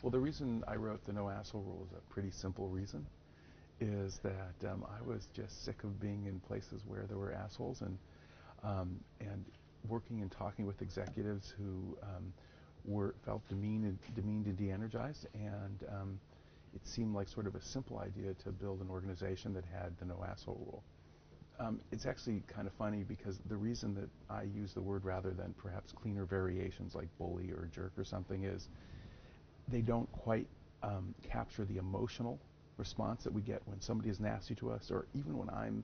Well, the reason I wrote the no asshole rule is a pretty simple reason, is that I was just sick of being in places where there were assholes, and working and talking with executives who felt demeaned and de-energized, and it seemed like sort of a simple idea to build an organization that had the no asshole rule. It's actually kind of funny because the reason that I use the word rather than perhaps cleaner variations like bully or jerk or something is they don't quite capture the emotional response that we get when somebody is nasty to us, or even when I'm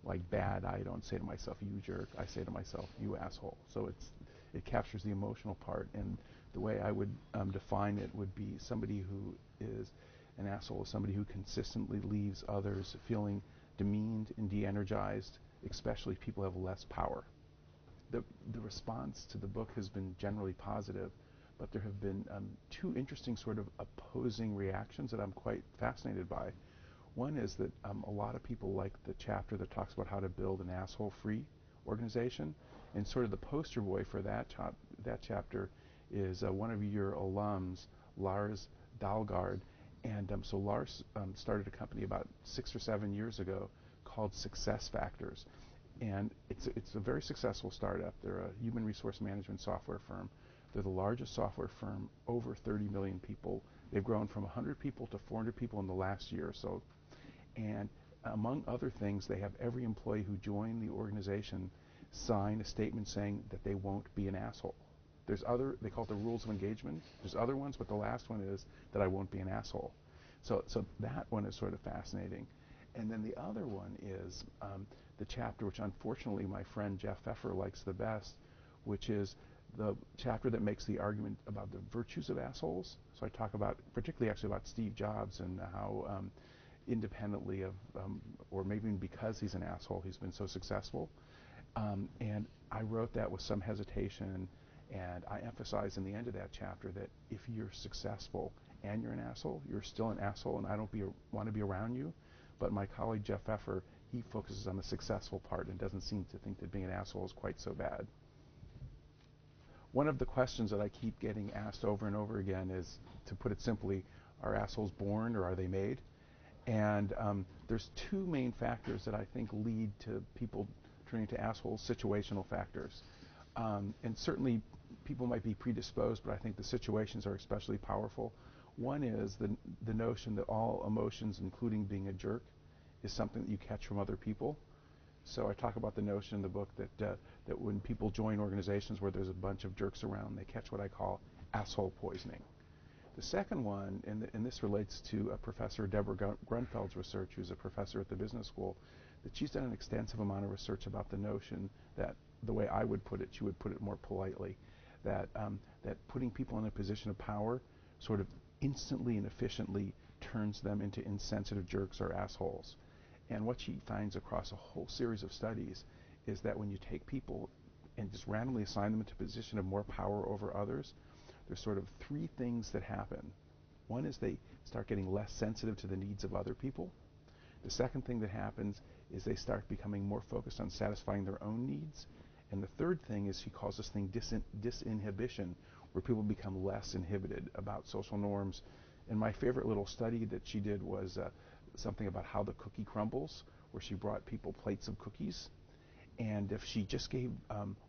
like bad, I don't say to myself, you jerk, I say to myself, you asshole. So it captures the emotional part, and the way I would define it would be somebody who is an asshole is somebody who consistently leaves others feeling demeaned and de-energized, especially if people have less power. The response to the book has been generally positive, but there have been two interesting sort of opposing reactions that I'm quite fascinated by. One is that a lot of people like the chapter that talks about how to build an asshole-free organization, and sort of the poster boy for that chapter is one of your alums, Lars Dalgaard. And so Lars started a company about 6 or 7 years ago called Success Factors. And it's a very successful startup. They're a human resource management software firm. They're the largest software firm, over 30 million people. They've grown from 100 people to 400 people in the last year or so. And among other things, they have every employee who joined the organization sign a statement saying that they won't be an asshole. They call it the rules of engagement. There's other ones, but the last one is that I won't be an asshole. So that one is sort of fascinating. And then the other one is the chapter which unfortunately my friend Jeff Pfeffer likes the best, which is the chapter that makes the argument about the virtues of assholes. So I talk about, particularly actually about Steve Jobs and how independently of, or maybe even because he's an asshole, he's been so successful. And I wrote that with some hesitation, and I emphasize in the end of that chapter that if you're successful and you're an asshole, you're still an asshole, and I don't want to be around you. But my colleague Jeff Pfeffer, he focuses on the successful part and doesn't seem to think that being an asshole is quite so bad. One of the questions that I keep getting asked over and over again is, to put it simply, are assholes born or are they made? And there's two main factors that I think lead to people turning to assholes: situational factors. And certainly people might be predisposed, but I think the situations are especially powerful. One is the notion that all emotions, including being a jerk, is something that you catch from other people. So I talk about the notion in the book that when people join organizations where there's a bunch of jerks around, they catch what I call asshole poisoning. The second one, and this relates to Professor Deborah Grunfeld's research, who's a professor at the business school, that she's done an extensive amount of research about the notion that, the way I would put it, she would put it more politely, that putting people in a position of power sort of instantly and efficiently turns them into insensitive jerks or assholes. And what she finds across a whole series of studies is that when you take people and just randomly assign them into a position of more power over others, there's sort of three things that happen. One is they start getting less sensitive to the needs of other people. The second thing that happens is they start becoming more focused on satisfying their own needs. And the third thing is, she calls this thing disinhibition, where people become less inhibited about social norms. And my favorite little study that she did was something about how the cookie crumbles, where she brought people plates of cookies. And if she just gave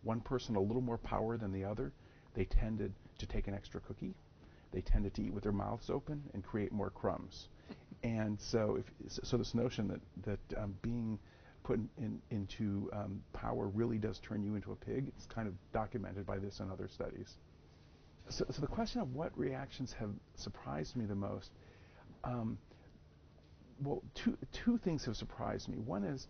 one person a little more power than the other, they tended to take an extra cookie. They tended to eat with their mouths open and create more crumbs. And so this notion that being put into power really does turn you into a pig, it's kind of documented by this and other studies. So the question of what reactions have surprised me the most, well, two things have surprised me. One is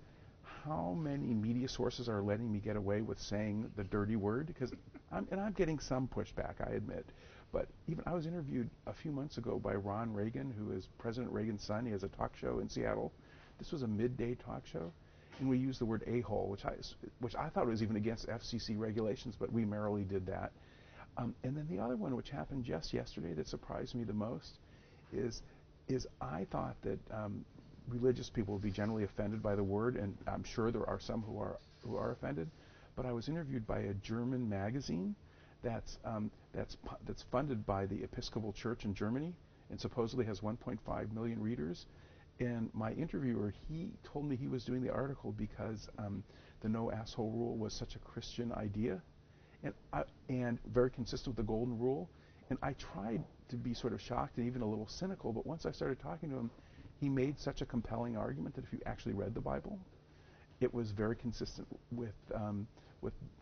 how many media sources are letting me get away with saying the dirty word, because I'm getting some pushback, I admit. But even I was interviewed a few months ago by Ron Reagan, who is President Reagan's son. He has a talk show in Seattle. This was a midday talk show, and we used the word a-hole, which I thought was even against FCC regulations, but we merrily did that. And then the other one, which happened just yesterday, that surprised me the most, is I thought that religious people would be generally offended by the word, and I'm sure there are some who are offended. But I was interviewed by a German magazine that's funded by the Episcopal Church in Germany and supposedly has 1.5 million readers. And my interviewer, he told me he was doing the article because the no asshole rule was such a Christian idea, and very consistent with the golden rule. And I tried to be sort of shocked and even a little cynical, but once I started talking to him, he made such a compelling argument that if you actually read the Bible, it was very consistent with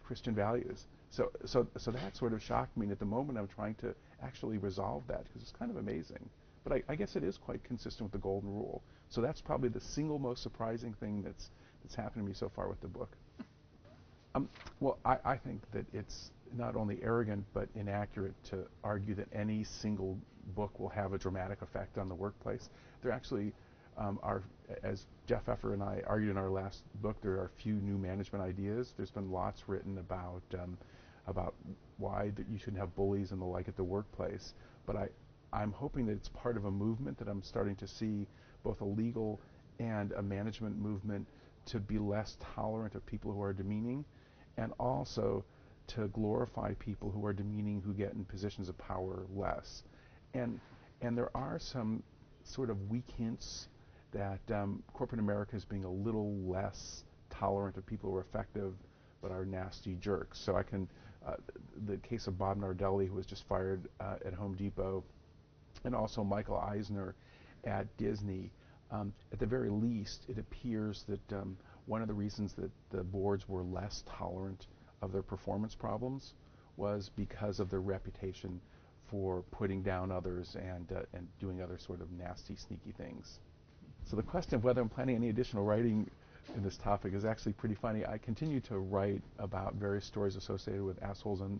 Christian values. So that sort of shocked me. And at the moment, I'm trying to actually resolve that because it's kind of amazing. But I guess it is quite consistent with the golden rule. So that's probably the single most surprising thing that's happened to me so far with the book. Well, I think that it's not only arrogant but inaccurate to argue that any single book will have a dramatic effect on the workplace. There actually are, as Jeff Effer and I argued in our last book, there are a few new management ideas. There's been lots written about why that you shouldn't have bullies and the like at the workplace. But I'm hoping that it's part of a movement that I'm starting to see, both a legal and a management movement, to be less tolerant of people who are demeaning, and also to glorify people who are demeaning, who get in positions of power less. And there are some sort of weak hints that corporate America is being a little less tolerant of people who are effective but are nasty jerks. So the case of Bob Nardelli, who was just fired at Home Depot, and also Michael Eisner at Disney. At the very least, it appears that one of the reasons that the boards were less tolerant of their performance problems was because of their reputation for putting down others and doing other sort of nasty, sneaky things. So the question of whether I'm planning any additional writing in this topic is actually pretty funny. I continue to write about various stories associated with assholes on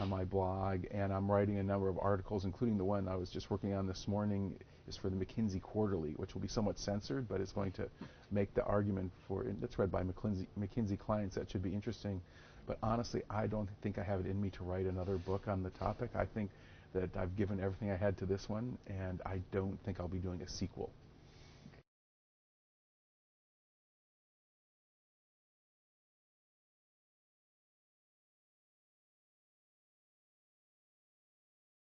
my blog, and I'm writing a number of articles, including the one I was just working on this morning is for the McKinsey Quarterly, which will be somewhat censored, but it's going to make the argument for, and it's read by McKinsey clients, that should be interesting. But honestly, I don't think I have it in me to write another book on the topic. I think that I've given everything I had to this one, and I don't think I'll be doing a sequel.